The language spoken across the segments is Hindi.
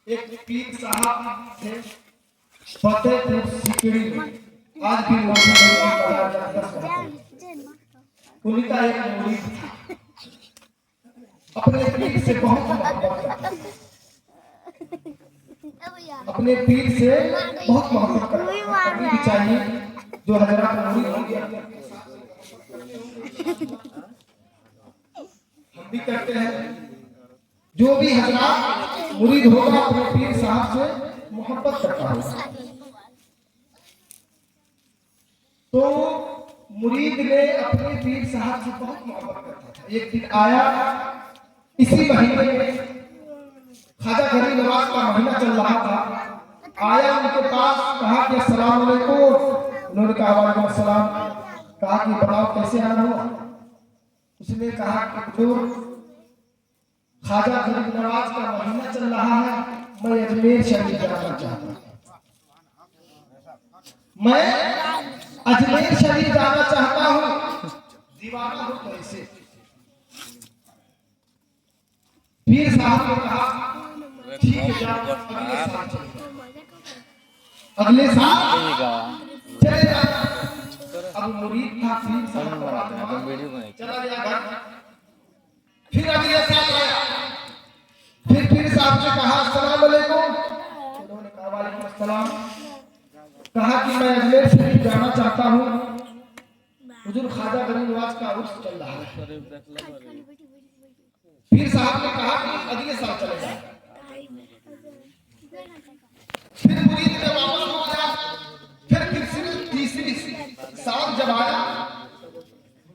एक पीर साहब थे फतेहपुर सिकड़ी में, आज भी उनका एक मुरीद था, अपने पीर से बहुत मोहब्बत करता, अपने पीर से बहुत मोहब्बत करनी चाहिए। जो हजरत मुरीद होंगे हम भी करते हैं, जो भी हजरत मुरीद होगा अपने पीर साहब से मोहब्बत करता होगा। तो मुरीद ने अपने पीर साहब से बहुत मोहब्बत करता था। एक दिन आया, इसी महीने में ख्वाजा गरीब नवाज का महीना चल रहा था, आया उनके पास, कहा कि अस्सलाम वालेकुम। उन्होंने कहा वालेकुम अस्सलाम। कहा कि बताओ कैसे आना हुआ। उसने कहा कि जो ख्वाजा गरीब नवाज का महीना चल रहा है, मैं अजमेर शरीफ जाना चाहता हूँ, मैं अजमेर शरीफ जाना चाहता हूँ, दीवाना हूँ कैसे। पीर साहब ने कहा ठीक है जाओ, अगले साल चले जाना। अब मुरीद था, पीर साहब चला गया घर। फिर अगले साल आया, फिर पीर साहब से कहा अस्सलाम वालेकुम। उन्होंने कहा वालेकुम अस्सलाम। कहा कि मैं अजमेर शरीफ जाना चाहता हूँ, हुजूर ख्वाजा गरीब नवाज का उर्स चल रहा है। पीर साहब ने कहा कि अगले साल चले जाए। फिर मुरीद ने वापस हो गया। फिर तीसरी साल जब आया,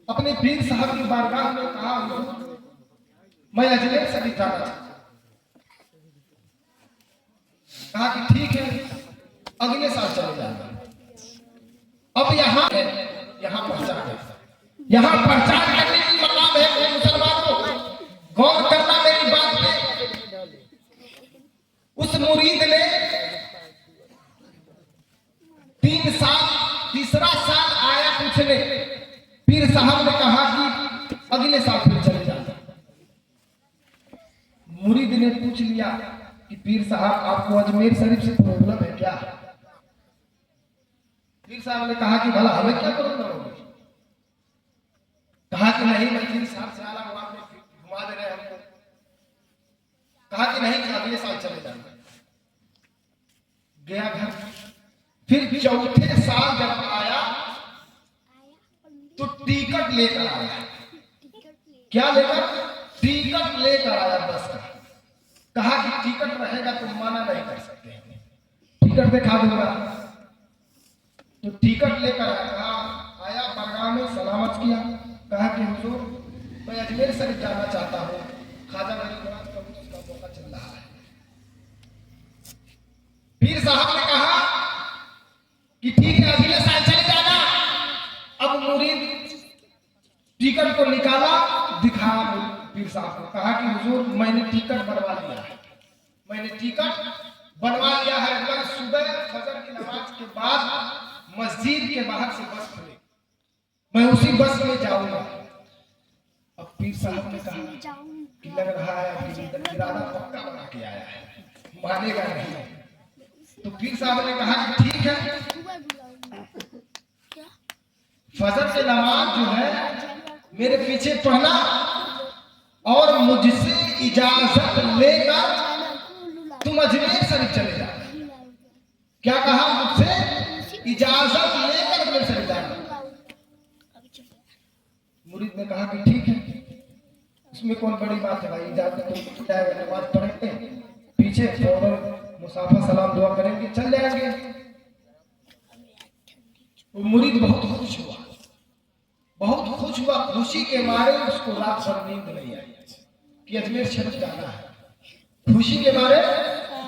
अपने पीर साहब की बारगाह में कहा मैं अजमेर शरीफ जाना चाहता हूं। कहा कि ठीक है अगले साल चले जाएगा। अब यहाँ पहुंचा गया। यहाँ पहचान करने की मकाम है मुसलमानों, गौर करना मेरी बात पे। उस मुरीद ने 3 साल, तीसरा साल आया पूछने, पीर साहब ने कहा कि अगले साल फिर चले जाना। मुरीद ने पूछ लिया कि पीर साहब आपको अजमेर शरीफ से प्रॉब्लम है क्या। पीर साहब ने कहा कि भला हमें क्या प्रॉब्लम होगी। कहा कि नहीं, मैं 3 साल से आला हुआ, घुमा दे रहे हमको। कहा कि नहीं, अगले साल चले जाना। गया घर। फिर चौथे साल जब आया तो टिकट लेकर आया। क्या लेकर? टिकट लेकर आया बस का। कहा कि टिकट रहेगा तो मना नहीं कर सकते, टिकट दिखा दूंगा। तो टिकट लेकर आया, बरगाह में सलामत किया। कहा कि हुजूर मैं अजमेर शरीफ जाना चाहता हूँ, ख्वाजा गरीब नवाज का उसका मौका चल रहा है। पीर साहब ने कहा कि ठीक है अगले साल चले जाना। अब मुरीद टिकट को निकाला, दिखा पीर साहब को। कहा कि हुजूर मैंने टिकट बनवा लिया है, मैंने टिकट बनवा लिया है। मैं सुबह फजर की नमाज के बाद मस्जिद के बाहर से बस खुले, मैं उसी बस में जाऊंगा। अब पीर साहब ने कहा कि लग रहा है इरादा पक्का बना के आया है, मानेगा नहीं। तो पीर साहब ने कहा कि ठीक है, फजर की नमाज जो है मेरे पीछे पढ़ना और मुझसे इजाजत लेकर तुम अजमेर शरीफ चले जाना। क्या कहा? मुझसे इजाजत लेकर अजमेर शरीफ जाना। मुरीद ने कहा कि ठीक है, इसमें कौन बड़ी बात है भाई, इजाजत तो जाएगा, नमाज पढ़ेंगे, पीछे फौरन मुसाफा सलाम दुआ करेंगे, चल जाएंगे। वो मुरीद बहुत खुश हुआ, बहुत खुश हुआ। खुशी के मारे उसको रात भर नींद नहीं आई कि अजमेर शरीफ जाना है। खुशी के मारे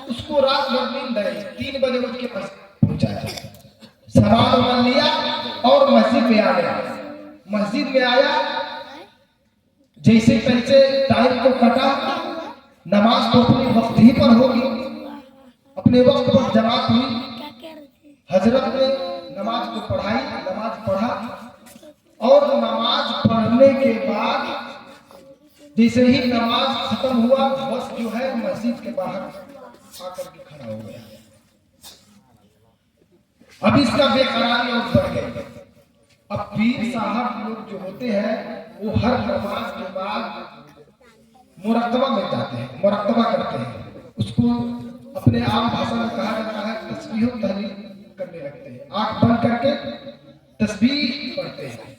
उसको रात भर नींद आई। 3 बजे उठ के पहुंचाया, सामान लिया और मस्जिद में आ गया। मस्जिद में आया, जैसे तैसे टाइम को कटा, नमाज तो अपने वक्त ही पर होगी, अपने वक्त पर जमात हुई। हजरत ने नमाज को पढ़ाई, नमाज पढ़ा और नमाज पढ़ने के बाद जैसे ही नमाज खत्म हुआ, बस जो है मस्जिद के बाहर आकर के खड़ा हो गया। अब इसका बेकरारी और बढ़ गई। अब पीर साहब लोग जो होते हैं वो हर नमाज के बाद मुराकबा में जाते हैं, मुराकबा करते हैं। उसको अपने आम भाषा में कहा जाता है तस्बीह व तहलील करने लगते हैं, आंख बंद करके तस्बीह पढ़ते हैं।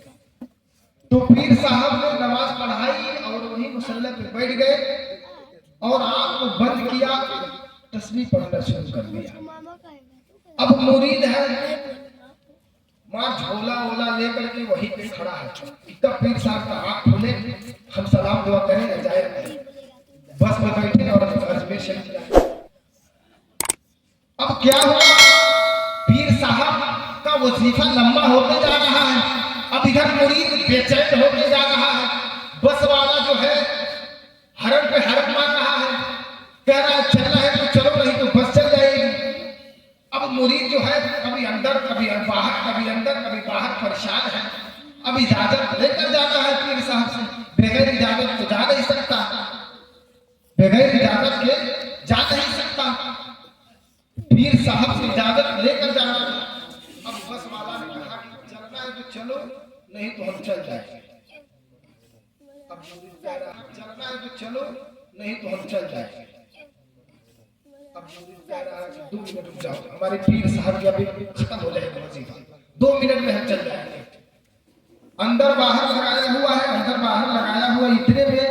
तो पीर साहब ने नमाज पढ़ाई और वही मुसल्ले पे बैठ गए और आंख को बंद किया, तस्बीह पढ़ना शुरू कर दिया। अब मुरीद है, मां झोला वोला लेकर के वहीं पे खड़ा है। तब पीर साहब का आंख खुले, हम सलाम दुआ करें, जाए बस में बैठे और अजमेर शरीफ जाए। अब क्या हुआ, पीर साहब का वजीफा लंबा होते जा रहा है। अब इधर मुरीद बेचैन होते जा रहा है। बस वाला जो है हरन पे हरन मार रहा है, कह रहा है चलना है तो चलो, नहीं तो बस चल जाएगी। अब मुरीद जो है कभी अंदर कभी बाहर, कभी अंदर कभी बाहर, परेशान है। अब इजाजत लेकर जाना है पीर साहब से, बगैर इजाजत तो जा नहीं सकता, बगैर इजाजत के जा नहीं सकता। पीर साहब से इजाजत लेकर जाना। अब बस वाला ने कहा कि चलना है तो चलो, नहीं तो हम चल जाएंगे। अब मुरीद कह रहा है चलना है तो चलो, नहीं तो हम चल जाएंगे। अब मुरीद कह रहा है 2 मिनट रुक जाओ, हमारे पीर साहब की अभी खत्म हो जाएगा वजीफा, 2 मिनट में हम चल जाएंगे। अंदर बाहर लगाया हुआ है, अंदर बाहर लगाया हुआ। इतने में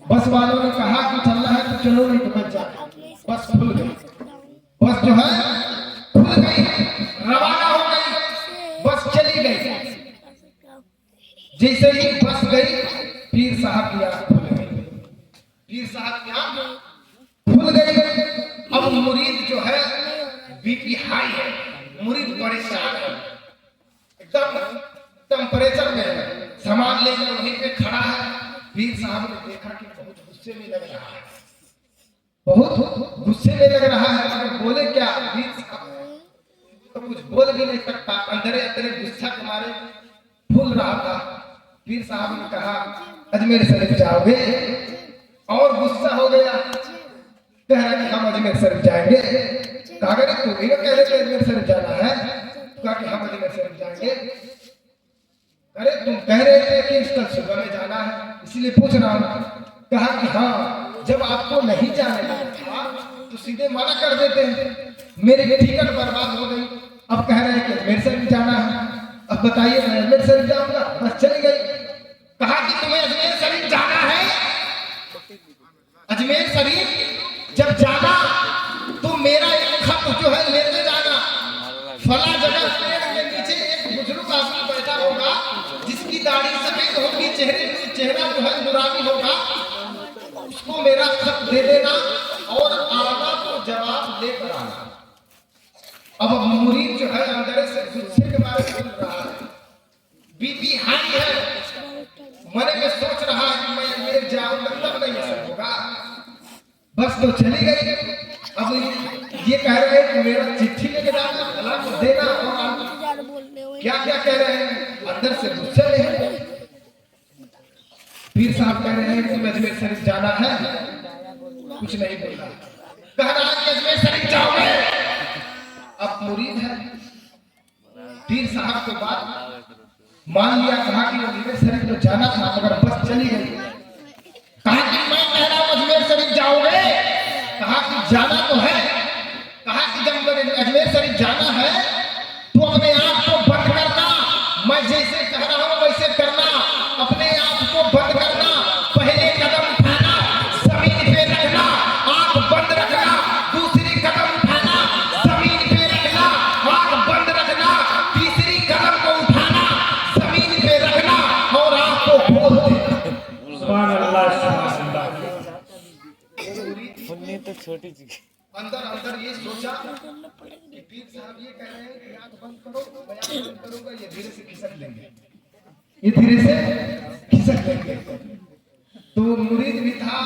बस वालों ने कहा कि चलना है तो चलो, नहीं तो बच जाए। बस खुल गई, बस जो है खुल गई, रवाना हो गई, बस चली गई। जैसे ही बस गई, पीर साहब की आंख खुल गई, पीर साहब की आंख खुल गई। अब मुरीद जो है बीपी हाई है, मुरीद परेशान है, एकदम टेम्परेचर में है, सामान लेकर वहीं पे खड़ा है। पीर साहब ने देखा कि बहुत गुस्से में लग रहा है, बहुत गुस्से में लग रहा है। अगर बोले क्या, पीर साहब तो कुछ बोल भी नहीं सकता, अंदर अंदर गुस्सा के मारे फूल रहा था। पीर साहब ने कहा अजमेर शरीफ जाओगे, और गुस्सा हो गया, कह रहा कि हम अजमेर शरीफ जाएंगे। कहा कि तू भी कह रहे थे अजमेर शरीफ जाना है, कहा कि हम अजमेर शरीफ जाएंगे। अरे तुम कह रहे थे कि कल सुबह में जाना है, इसलिए पूछ रहा हूँ। कहा कि हाँ, जब आपको नहीं जाने लगा था तो सीधे मना कर देते हैं, मेरी टिकट बर्बाद हो गई। अब कह रहे हैं कि अजमेर शरीफ जाना है, अब बताइए मैं अजमेर शरीफ जाऊंगा, बस चली गई। कहा कि तुम्हें अजमेर शरीफ जाना है, अजमेर शरीफ जब जाना तो मेरा एक खत जो है लेते जाना। फला जगह पेड़ के नीचे एक बुजुर्ग आदमी बैठा होगा, जिसकी दाढ़ी सफेद होगी, चेहरा जो है नूरानी होगा, उसको मेरा खत दे देना और आना तो जवाब लेकर आना। अब मुरीद जो है अंदर से गुस्से के मारे बोल रहा है, बीपी हाई है, मन में सोच रहा है कि मैं अजमेर जाऊंगा तब नहीं ऐसा होगा। बस तो चली गई। अब ये कह रहे हैं कि मेरा चिट्ठी लेके जाना, फला को देना, और क्या क्या कह रहे हैं, अंदर से गुस्से में है। पीर साहब कह रहे हैं कि अजमेर शरीफ जाना है, कुछ नहीं बोल रहा, कह रहा है कि अजमेर शरीफ जाओगे। अब मुरीद है, पीर साहब के बाद मान लिया, कहा कि अजमेर शरीफ तो जाना था मगर बस चली गई। कहा कि मैं कह रहा हूं अजमेर शरीफ जाओगे, कहा कि जाना तो है। कहा कि जब अजमेर शरीफ जाना है तो अपने आप को बंद करना, मैं जैसे कह रहा हूं वैसे करना, अपने आप को बंद करना, पहले कदम उठाना, जमीन पे रखना, आंख बंद रखना, दूसरी कदम उठाना, जमीन पे रखना, आंख बंद रखना, तीसरी कदम को उठाना, जमीन पे रखना और आंख को खोल देना। सुभान अल्लाह, सुभान अल्लाह। तो छोटी चीज अंदर अंदर ये सोचा कि पीर साहब ये कह रहे हैं कि आंख बंद करो, मैं आंख बंद करूंगा, ये धीरे से खिसक लेंगे, ये धीरे से खिसक लेंगे। तो मुरीद भी था,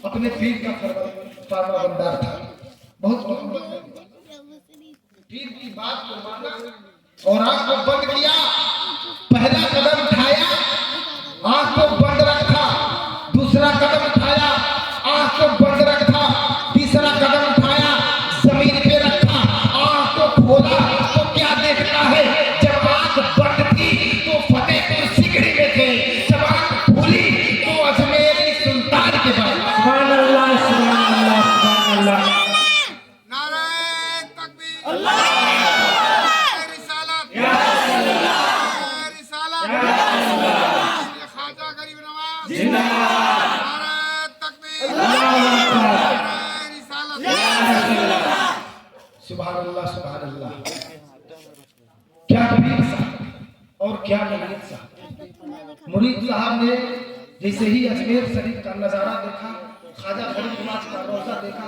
अपने पीर का फरमा बंदार था, बहुत मोहब्बत। पीर की बात को माना और आंख को बंद किया, पहला कदम उठाया, आंख को बंद रखा, दूसरा कदम उठाया, आंख को बंद रखा, सुभान अल्लाह सुभान अल्लाह। क्या पीर साहब और क्या मुरीद साहब। मुरीद साहब ने जैसे ही अजमेर शरीफ का नजारा देखा, ख्वाजा फरीद नवाज का रोजा देखा,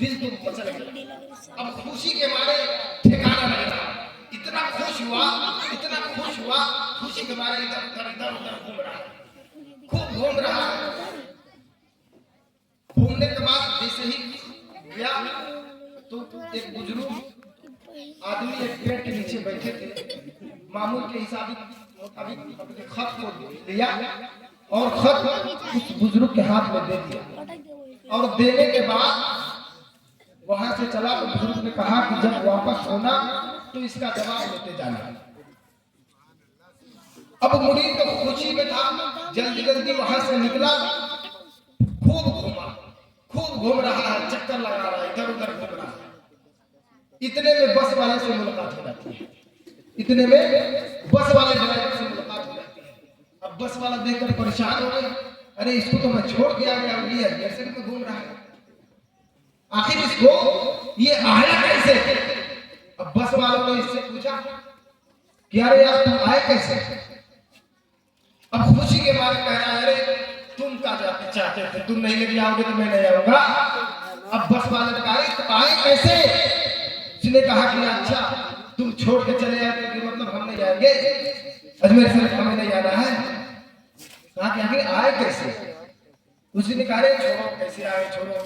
दिल तो मचल गया। अब खुशी के मारे ठिकाना नहीं रहा, इतना खुश हुआ, इतना खुश हुआ, खुशी के मारे इधर उधर घूम रहा है, खूब घूम रहा है। घूमने के बाद जैसे ही गया तो एक बुजुर्ग आदमी एक पेड़ के नीचे बैठे थे, मामूल के हिसाब मुताबिक अपने खत को लिया और खत उस बुजुर्ग के हाथ में दे दिया। और देने के बाद वहां से चला तो बुजुर्ग ने कहा कि जब वापस होना तो इसका जवाब लेते जाना। अब मुरीद तो खुशी में था, जल्दी जल्दी वहां से निकला, खूब घूमा, खूब घूम रहा है, चक्कर लगा रहा है, इधर उधर घूम रहा है। इतने में बस वाले से मुलाकात हो जाती है, इतने में बस वाले ड्राइवर से मुलाकात हो जाती है। अब बस वाला देखकर परेशान हो गए, अरे इसको तो मैं छोड़ के आ गया, ये ऐसे में घूम रहा है, आखिर इसको ये आया कैसे। अब बस वालों ने इससे पूछा कि अरे यार तुम आए कैसे। अब खुशी के मारे कह रहा है, अरे तुम क्या चाहते थे, तुम नहीं लेके आओगे तो मैं नहीं आऊंगा। अब बस वाले ने कहा तो आए कैसे। उसने कहा कि अच्छा तुम छोड़ के चले आए तो मतलब हम नहीं आएंगे, अजमेर शरीफ हमें नहीं आना है। कहा कि आखिर आए कैसे। उसी ने कहा छोड़ो कैसे आए, छोड़ो,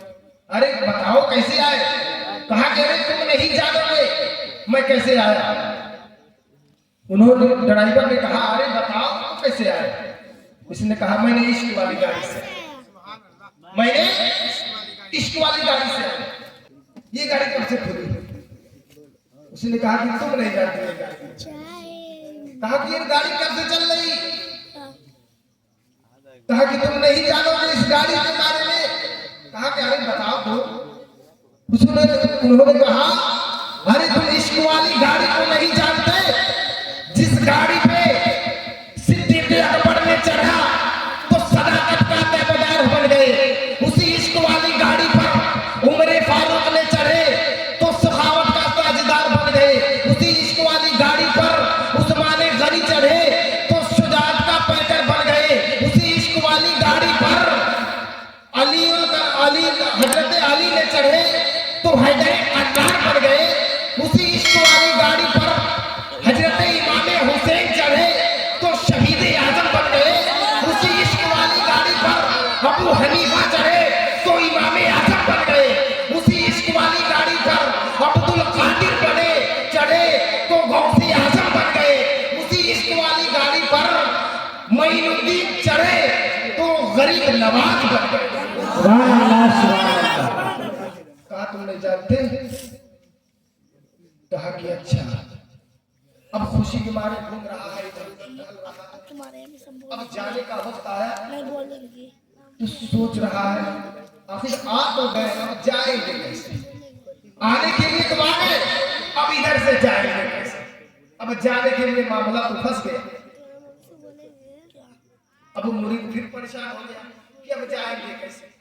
अरे बताओ कैसे आए। कहा कि अरे तुम नहीं जानोगे मैं कैसे आया। उन्होंने ड्राइवर ने कहा अरे बताओ कैसे आए। उसने कहा मैंने इश्क वाली गाड़ी से, मैंने इश्क वाली गाड़ी से आया, ये गाड़ी कब से खुली। उसने कहा कि तुम नहीं जानते ये गाड़ी। कहा कि ये गाड़ी कब से चल रही। कहा कि तुम नहीं जानोगे इस गाड़ी के बारे में। कहा कि अरे बताओ तो। उन्होंने कहा अरे तुम इश्क वाली गाड़ी को नहीं जानते, जिस गाड़ी पे सिद्दीक़ अकबर ने चढ़ा तो सदाकत का ताबेदार बन गए। उसी इश्क वाली गाड़ी पर उमर फारूक ने चढ़े तो सखावत का ताजदार बन गए। उसी इश्क वाली गाड़ी पर उस्मान गनी चढ़े तो शुजाअत का पैकर बन गए। उसी इश्क वाली गाड़ी पर हजरत अली ने चढ़े तो हैदर अल्लाह बन गए। उसी इश्क वाली गाड़ी पर हजरत इमाम हुसैन चढ़े तो शहीद आजम बन गए। उसी इश्क वाली गाड़ी पर अबू हनीफा चढ़े तो इमाम आजम बन गए। उसी इश्क वाली गाड़ी पर अब्दुल कादिर बने चढ़े तो गौसे आजम बन गए। उसी इश्क वाली गाड़ी पर मोइनुद्दीन चढ़े तो गरीब नवाज बन गए। कहा तुम नहीं जानते। कहा कि अच्छा। अब खुशी के मारे घूम रहा है, अब जाने का वक्त आया तो सोच रहा है आखिर आ तो गए, अब जाएंगे कैसे। आने के लिए तो आ गए, अब इधर से जाएंगे कैसे। अब जाने के लिए मामला तो फंस गया। अब मुरीद फिर परेशान हो गया कि अब जाएंगे कैसे।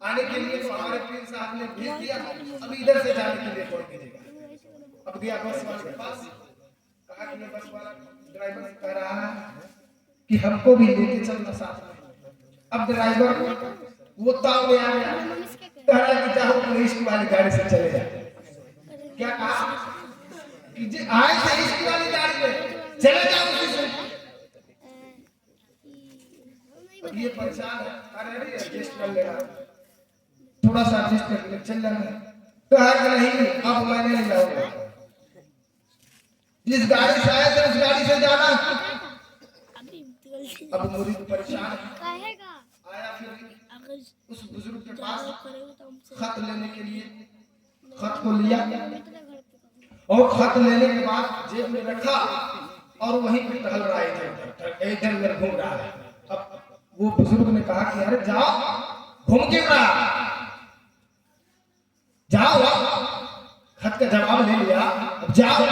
आने के लिए तो हमारे पीर साहब ने भेज दिया, अब इधर से जाने के लिए छोड़ दीजिएगा। अब गया बस वाले के पास, कहा कि बस वाला ड्राइवर कह रहा है कि हमको भी लेके चलना साथ में। अब ड्राइवर वो ताव में आ गया, कह रहा कि जाओ पुलिस वाली गाड़ी से चले जाओ। क्या कहा कि जे आए थे इश्क वाली गाड़ी में, चले जाओ उसी से। अब ये परेशान है, अरे एडजस्ट कर लेगा, थोड़ा सा एडजस्ट कर ले, चल जाना। कहा कि नहीं अब मैं नहीं जाऊंगा, जिस गाड़ी से आए थे उस गाड़ी से जाना। अब मुरीद परेशान आया, फिर उस बुजुर्ग के पास खत लेने के लिए खत को लिया और खत लेने के बाद जेब में रखा और वहीं पे टहल रहा है, इधर उधर घूम रहा है। अब वो बुजुर्ग ने कहा कि अरे जाओ, घूम क्यों रहा, जाओ, खत का जवाब ले लिया, अब जाओ।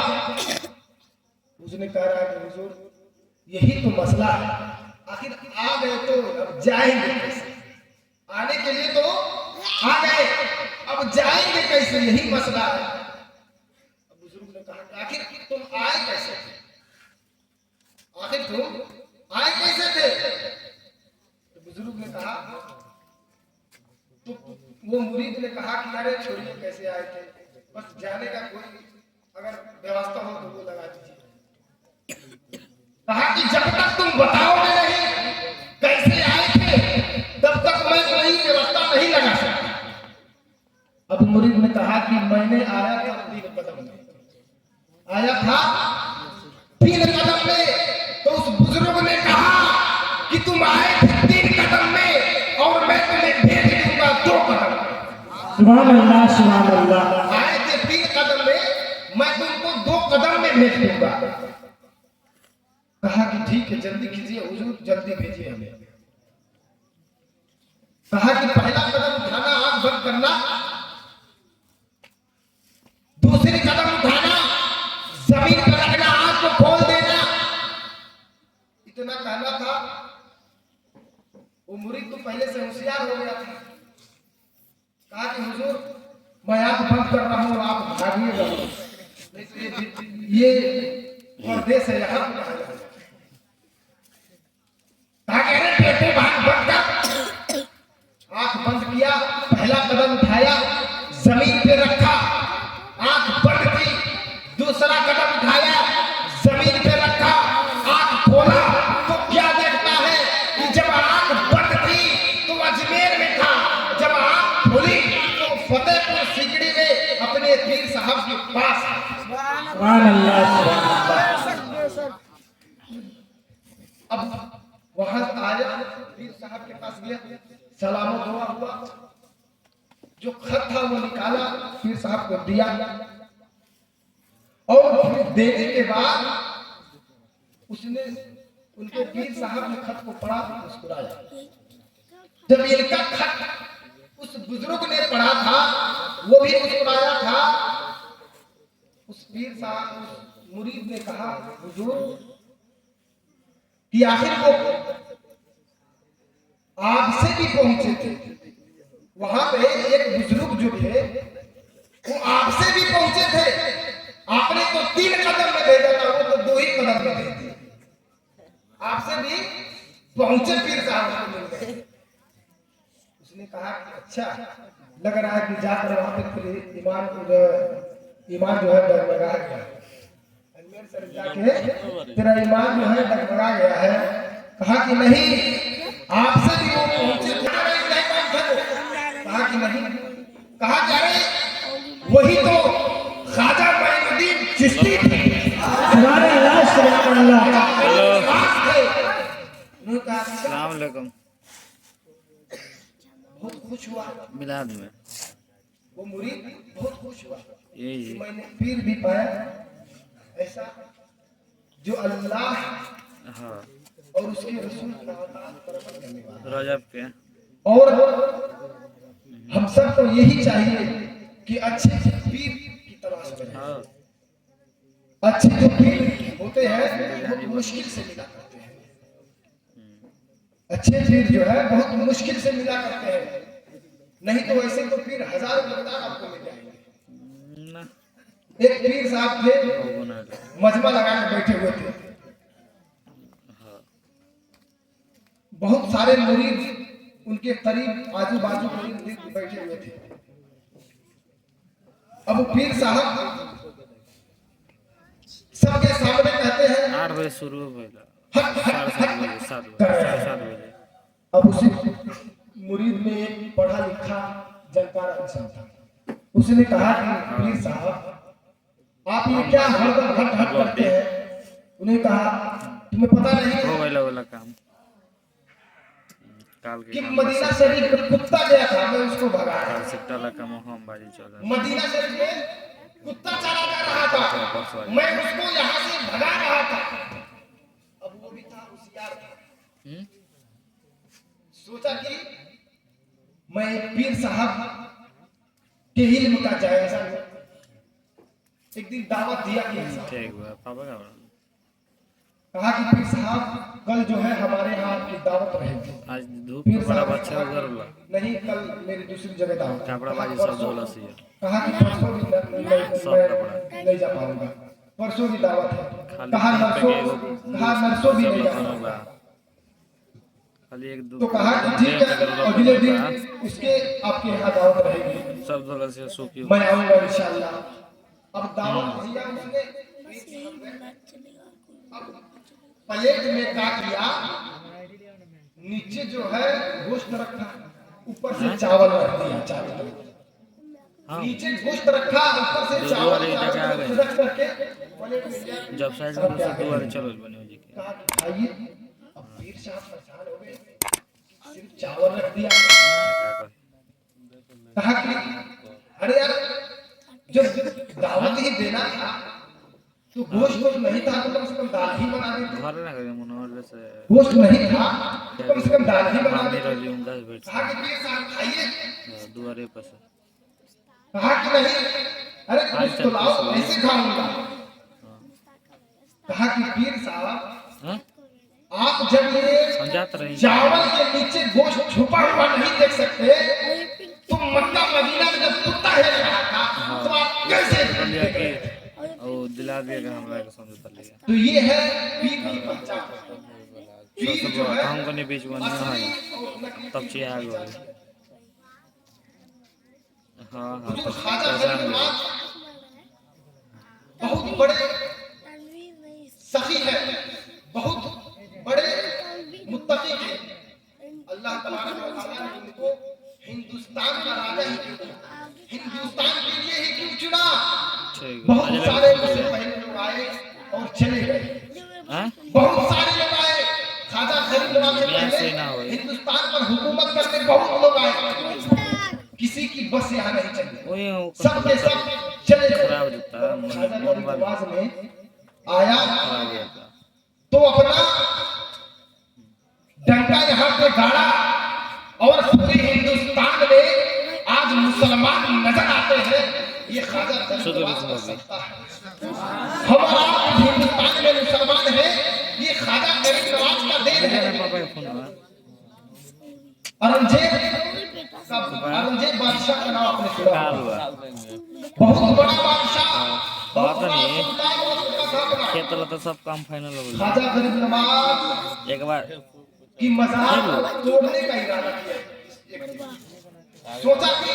उसने कह रहा है कि हुजूर यही तो मसला है, आखिर आ गए तो अब जाएंगे कैसे। आने के लिए तो आ गए, अब जाएंगे कैसे, यही मसला है। थे तुम, आए कैसे थे? तो बुजुर्ग ने कहा, तो वो मुरीद ने कहा कि अरे छोड़िए कैसे आए थे, बस जाने का कोई अगर व्यवस्था हो तो वो लगा दीजिए। कहा कि जब तक तुम बताओगे नहीं कैसे आए थे तब तक मैं कोई व्यवस्था नहीं लगा सकता। अब मुरीद ने कहा कि मैंने आया था 3 कदम में, आया था 3 कदम में। तो उस बुजुर्ग ने कहा कि तुम आए थे 3 कदम में और मैं तुम्हें भेज दूंगा 2 कदम में। सुभान अल्लाह, सुभान अल्लाह। आए थे 3 कदम में, मैं तुमको 2 कदम में भेज दूंगा। कहा कि ठीक है, जल्दी कीजिए हुजूर, जल्दी भेजिए हमें। कहा कि पहला कदम उठाना, आंख बंद करना, दूसरी कदम उठाना, जमीन पर रखना, आंख को खोल देना। इतना कहना था। वो मुरीद तो पहले से होशियार हो गया था। कहा कि हुजूर मैं आंख बंद कर रहा हूं, आप भागिएगा, ये परदेश है, यहाँ पे आया। कहा कि अरे बेटे भाग बंद कर। आंख बंद किया, पहला कदम उठाया, जमीन पे रखा, आंख बंद की। दूसरा कदम उठाया, जमीन पे रखा, आंख खोला तो क्या देखता है कि जब आंख बंद थी तो अजमेर में था, जब आंख खोली तो फतेहपुर सीकरी में अपने पीर साहब के पास। सुभान अल्लाह, सुभान अल्लाह। अब वहां आया, पीर साहब के पास गया, सलामो दुआ हुआ, जो खत था वो निकाला, पीर साहब को दिया। और फिर देने के बाद उसने, उनके पीर साहब ने खत को पढ़ा, मुस्कुराया। जब इनका खत उस बुजुर्ग ने पढ़ा था, वो भी मुस्कुराया था। उस पीर साहब, उस मुरीद ने कहा, हुजूर कि आखिर वो आपसे भी पहुंचे थे, वहां पे एक बुजुर्ग जो थे वो आपसे भी पहुंचे थे। आपने तो 3 कदम में भेजा था, वो तो 2 ही कदम में भेजे। आपसे भी पहुंचे, पीर साहब को मिल गए। उसने कहा कि अच्छा लग रहा है कि जाकर वहां पे तेरे ईमान जो है डगमगा गया, अजमेर शरीफ जाके तेरा ईमान जो है डगमगा गया है। कहा कि नहीं, आपसे भी वो पहुंचे थे। कहा कि नहीं। कहा कि अरे वही तो ख्वाजा मोइनुद्दीन चिश्ती थे। सुभान अल्लाह, सुभान अल्लाह। अस्सलाम वालेकुम। बहुत खुश हुआ मिलाद में वो मुरीद, बहुत खुश हुआ यही कि मैंने पीर भी पाया ऐसा जो अल्लाह हाँ और उसके रसूल का अताअत करने वाला। रजब के और हम सबको यही चाहिए कि अच्छे पीर की तलाश करें। हाँ अच्छे जो पीर होते हैं बहुत मुश्किल से मिला करते हैं। अच्छे पीर जो है बहुत मुश्किल से मिला करते हैं, नहीं तो ऐसे तो पीर हजारों मकदार आपको मिल जाएंगे। ना एक पीर साहब थे, वो बना ले। मजमा लगा के बैठे हुए थे। हाँ बहुत सारे मुरीद उनके करीब आजू बाजू मुरीद बैठे हुए थे। अब पीर साहब सबके सामने कहते हैं 8 बजे शुरू भइला, हट, हट, 7:30 बजे, 7 बजे, 7 बजे। अब उसी मुरीद में एक पढ़ा लिखा जानकार इंसान था। उसने कहा कि पीर साहब आप ये क्या हरदम हट हट करते हैं? उन्हें कहा तुम्हें पता नहीं हो है गइला वाला काम काल के कि काम मदीना शरीफ में कुत्ता गया था, मैं उसको भगा काल से टाला काम हम बाजी चल रहा मदीना शरीफ में कुत्ता चला जा रहा था, मैं उसको यहाँ से भगा रहा था। अब वो भी था होशियार था, है। सोचा कि मैं पीर साहब के इल्म का जायजा लूं। एक दिन दावत दिया पीर साहब, ठीक हुआ पापा का बड़ा। कहा कि पीर साहब कल जो है हमारे यहाँ आपकी दावत रहेगी। आज धूप पीर का बड़ा साहब ने अच्छा कहा उधर कि होला नहीं, कल मेरी दूसरी जगह दावत है। कपड़ा कहा बाजी परसों- सब झोला से कहा कि परसों भी मैं नहीं जा पाऊंगा। परसों की दावत है। खाली कहा टाइम पे नरसों, गए कहा नरसों भी सब नहीं लोग जाना। बा खाली एक दो तो कहा कि ठीक है, अगले दिन उसके आपके यहाँ दावत रहेगी, सब जगह से सूखी मैं आऊंगा इंशाल्लाह। अब दावत दिया उसने, प्लेट में काट लिया, नीचे जो है गोश्त रखा, ऊपर से चावल रख दिया, चावल हाँ नीचे गोश्त रखा, ऊपर से दो चावल वाले जगह आ गए। रख करके प्लेट में लिया। जब साइड में से दो वाले चलो बने हो जी के कहा कि खाइए। अब पीर साहब परेशान हो गए, सिर्फ चावल रख दिया। क्या कर कहा कि अरे यार, जब दावत ही देना था तो गोश्त तो नहीं था, तो कम से कम दाल ही बना देते। घर ना करे मनोहर से गोश्त नहीं था तो कम से कम दाल ही बना मामी देते। रही हूं 10 बैठ कहा कि पीर साहब खाइए। दुआरे पर से कहा कि नहीं, अरे कुछ तो लाओ, ऐसे खाऊंगा। कहा कि पीर साहब, हां आप जब ये समझात रही चावल के नीचे गोश्त छुपा हुआ नहीं देख सकते, तो मक्का मदीना में जब कुत्ता हिल रहा था तो आप कैसे लिया कि और दिला दिएगा हमरा के समझता लिया तो ये है पीर की पहचान। सब सब हमको नहीं बीच बनी है तब ची आ गई हां हां जो खाजा गरीब नवाज बहुत बड़े सखी है, बहुत बड़े मुत्तकी है। अल्लाह तबारक व तआला ने उनको हिंदुस्तान का राजा ही क्यों चुना, हिंदुस्तान के लिए ही क्यों चुना। ठीक बहुत सारे उससे पहले लोग आए और चले गए, हां बहुत सारे लोग आए। खाजा गरीब नवाज से ऐसे ना पहले होए। हिंदुस्तान पर हुकूमत करने बहुत लोग आए, किसी की बस यहाँ नहीं चली, ओए सब के सब चले गए। खराब होता है खाजा मन गरीब वाला नवाज में आया खराब होता तो अपना डंडा यहाँ पे गाड़ा और पूरे हिंदुस्तान में आज मुसलमान नजर आते हैं। ये खाजा गरीब नवाज का सत्ता है। हमारा हिंदुस्तान में मुसलमान है, ये खाजा गरीब नवाज का देन है। है पापा का फोन आया औरंगजेब बादशाह का नाम आपने सुना काल होगा। हुआ बहुत बड़ा बादशाह, बहुत बात बड़ा नहीं सुल्तान और उसका सामना। खेत वाला तो सब काम फाइनल हो गया खाजा गरीब नवाज एक बार की मज़ार तोड़ने का इरादा किया। सोचा कि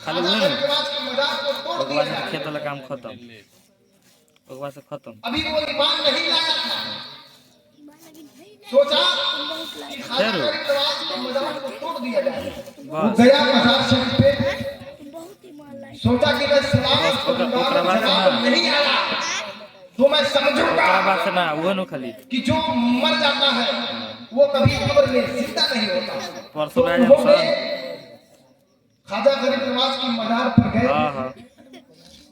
खाली खाजा वही गरीब नवाज की मज़ार को तोड़ एक दिया बार से जाए। खेत वाला काम खत्म एक बार से खत्म अभी वो ईमान नहीं लाया था, सोचा कि खाजा जरूर। गरीब नवाज की मज़ार को तोड़ दिया जाए। वो बस गया मज़ार शरीफ पे, सोचा कि मैं सलाम करूंगा, ओकरा बाद से जवाब ना। नहीं आया तो मैं समझूंगा ओकरा बाद से ना वो नो खाली कि जो मर जाता है वो कभी कब्र में जिंदा नहीं होता। परसों तो आ जाए उन्होंने सन खाजा गरीब नवाज की मज़ार पर गए, हां हां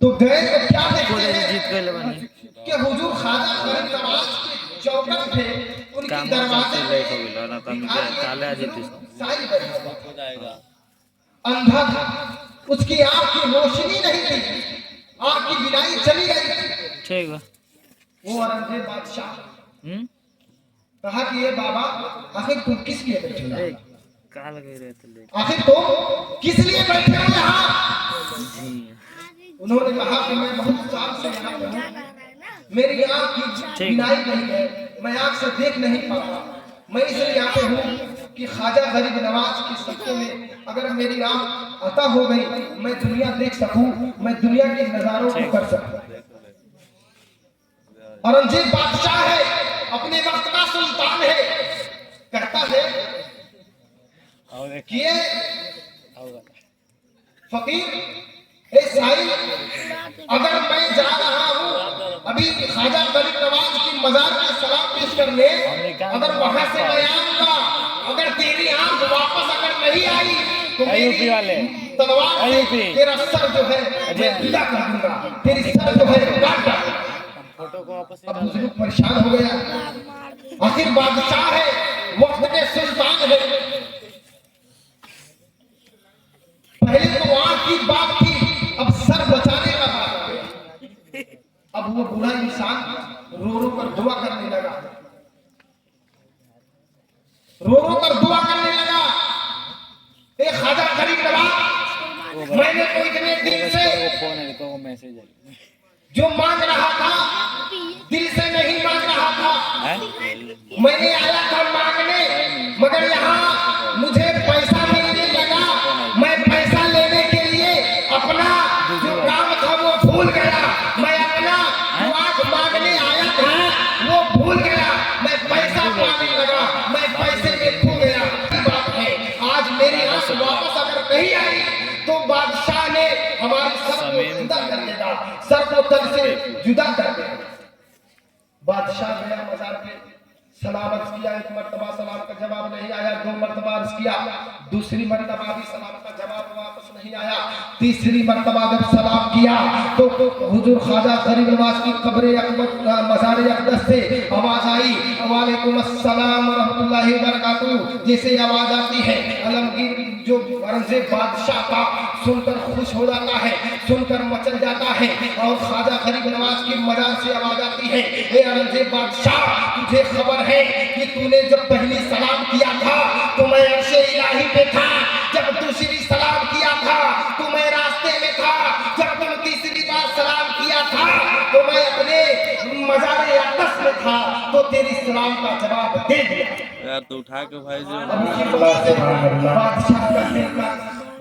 तो गए तो क्या देखते कोई हैं जीत गए बनी कि हुजूर खाजा गरीब नवाज के चौकट पे उनके काम दरवाजे से लेट हो गया ना तब के काले आ जीती साई बैठा हुआ, अंधा था, उसकी आंख की रोशनी नहीं थी, आंख की बिनाई चली गई। ठीक है वो औरंगजेब बादशाह हम्म कहा कि ये बाबा आखिर तुम किस लिए बैठे हो, काल गए रहे थे लेट आखिर तुम किस लिए बैठे हो यहाँ। जी उन्होंने कहा कि मैं बहुत साल से यहाँ पे हूँ, मेरी आंख की बिनाई नहीं है, मैं आंख से देख नहीं पाता, मैं इसलिए यहाँ पे हूँ कि खाजा गरीब नवाज के सत्ते में अगर मेरी आंख अता हो गई, मैं दुनिया देख सकूं, मैं दुनिया के नजारों को कर सकूं। औरंगजेब बादशाह है, अपने वक्त का सुल्तान है, कहता है कि ये फकीर ए साईं, अगर मैं जा रहा हूँ अभी खाजा गरीब नवाज की मज़ार में सलाम पेश करने, अगर वहां से मैं आऊंगा, अगर तेरी आंख वापस अगर नहीं आई तो यूपी वाले तलवार से तेरा सर जो है मैं विदा कर दूंगा, तेरी सर जो है काट दूंगा। फोटो को वापस अब बुजुर्ग परेशान हो गया, आखिर बादशाह है, वक्त के सुल्तान है। पहले तो आंख की बात थी, अब सर बचाने का बात आ गया। अब वो बूढ़ा इंसान रो रो कर दुआ करने लगा, रो रो कर दुआ करने लगा, ए खाजा गरीब नवाज, मैंने तो इतने दिन से फोन है तो मैसेज है जो मांग रहा था दिल से नहीं मांग रहा था। मैंने आया था मांगने, मगर यहाँ मुझे पैसा मिलने लगा। मैं पैसा लेने के लिए अपना जो काम था वो भूल गया। मैं अपना जो आज मांगने आया था वो भूल गया। मैं पैसा पाने लगा, मैं पैसे में खो गया। बात है, आज मेरी आंख वापस अगर नहीं आई तो बादशाह ने हमारे सर को जुदा कर देगा, सर को तल से जुदा कर देगा। बादशाह गया मजार पे, सलाम अर्ज किया। एक मर्तबा सलाम का जवाब नहीं आया, दो मर्तबा अर्ज किया, दूसरी मर्तबा भी सलाम का जवाब वापस नहीं आया। तीसरी मर्तबा जब सलाम किया तो हुजूर ख्वाजा गरीब नवाज की कब्र मज़ार अक़दस से आवाज आई, वालेकुम अस्सलाम व रहमतुल्लाहि व बरकातहू। जैसे आवाज आती है, आलमगीर जो अर्ज़े बादशाह का सुनकर खुश हो जाता है, सुनकर मचल जाता है। और ख्वाजा गरीब नवाज की मजार से आवाज आती है, हे अर्ज़े बादशाह, तुझे खबर है कि तूने जब पहली सलाम किया था तो मैं अर्शे इलाही पे था, जब दूसरी सलाम किया था तो मैं रास्ते में था, जब तुम तीसरी बार सलाम किया था तो मैं अपने मज़ार अक़दस में था, तो तेरी सलाम का जवाब दे दिया। यार तो उठा के भाई जो बादशाह का दिल का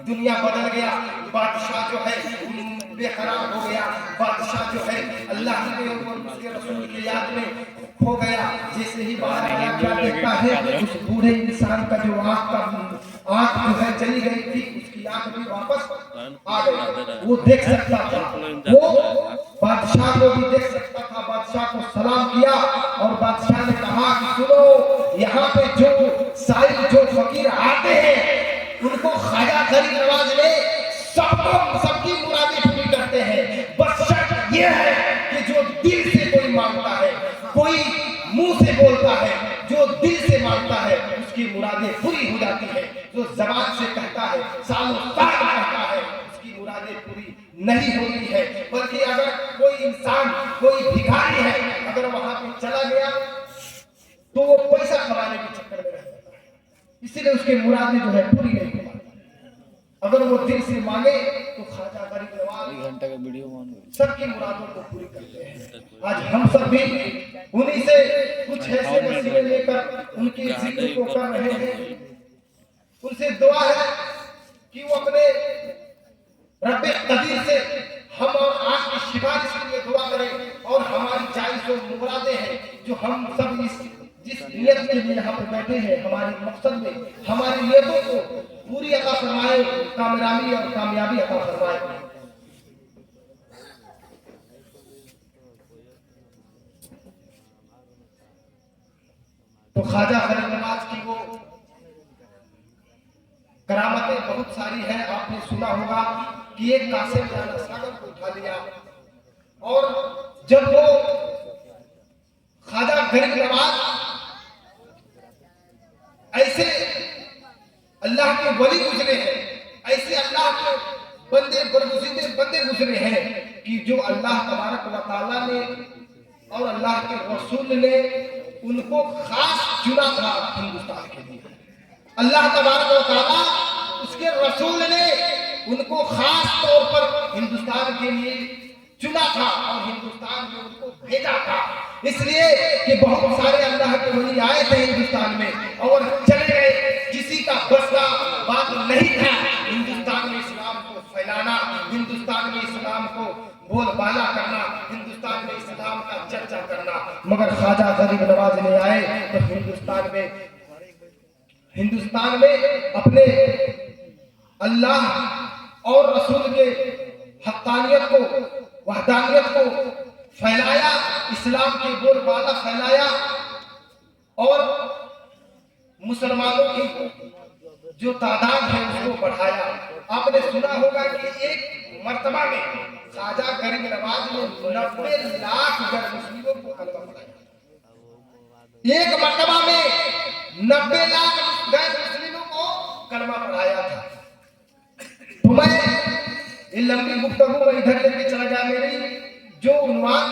दुनिया बदल गया। बादशाह जो है बेकरार हो गया। बादशाह जो है अल्लाह के और उसके रसूल की याद में खो गया। जैसे ही बाहर आया क्या देखता है, उस बूढ़े इंसान का जो आंख जो है चली गई थी, उसकी आंख भी वापस आ गई। वो देख सकता था, वो बादशाह को भी देख सकता था। बादशाह को सलाम किया और बादशाह ने कहा कि सुनो, यहाँ पे जो साहिब जो फकीर आते हैं उनको ख्वाजा गरीब नवाज ने सबकी मुरादें पूरी करते हैं। बस शर्त ये है कि जो दिल से कोई मांगता है, कोई मुंह से बोलता है, जो दिल से मांगता है उसकी मुरादें पूरी हो जाती है। जो जबान से कहता है, सालों साल कहता है, उसकी मुरादें पूरी नहीं होती है। बल्कि अगर कोई इंसान, कोई भिखारी है, अगर वहां पे चला गया तो वो पैसा कमाने के चक्कर में रहता है, इसीलिए उसके मुरादें जो है पूरी नहीं हो पाती। अगर वो दिल से मांगे तो ख्वाजा गरीब नवाज घंटा का वीडियो सबकी मुरादों को पूरी करते हैं। आज हम सब भी उन्हीं से कुछ ऐसे वसीले लेकर उनके जिक्र को कर रहे हैं। उनसे दुआ है कि वो अपने रब्बे कदीर से हम और आप की सिफारिश के लिए दुआ करें और हमारी जायज़ जो मुरादें हैं, जो हम सब जिस नियत के लिए यहाँ पे बैठे हैं, हमारे मकसद में हमारी नियतों को पूरी अता फरमाए, कामयाबी और कामयाबी अता फरमाए। तो ख्वाजा गरीब नवाज की वो करामतें बहुत सारी हैं। आपने सुना होगा कि एक कासिम राना सागर को उठा लिया और जब वो ख्वाजा गरीब नवाज ऐसे अल्लाह के वली गुजरे हैं, ऐसे अल्लाह के बंदे गुजरे हैं कि जो अल्लाह तबारक व तआला ने और अल्लाह के रसूल ने उनको खास चुना था हिंदुस्तान के लिए। अल्लाह तबारक व तआला, उसके रसूल ने उनको खास तौर पर हिंदुस्तान के लिए चुना था और हिंदुस्तान में उनको भेजा था। इसलिए कि बहुत सारे अल्लाह के वली आए थे हिंदुस्तान में और चले गए, किसी का बस का बात नहीं था हिंदुस्तान में इस्लाम को फैलाना, हिंदुस्तान में इस्लाम को बोलबाला करना, हिंदुस्तान में इस्लाम का चर्चा करना। मगर ख्वाजा गरीब नवाज ने आए तो हिंदुस्तान में अपने अल्लाह और रसूल के हक्कानियत को, वहदानियत को फैलाया, इस्लाम की बोलबाला फैलाया और मुसलमानों की जो तादाद है उसको बढ़ाया। आपने सुना होगा कि एक मर्तबा में ख्वाजा गरीब नवाज ने 90 लाख गैर मुस्लिमों को कलमा पढ़ाया। एक मर्तबा में 90 लाख गैर मुस्लिमों को कलमा पढ़ाया था। तो मैं ये लंबी गुफ्तगू में इधर लेके चला गया। मेरी जो उन्वान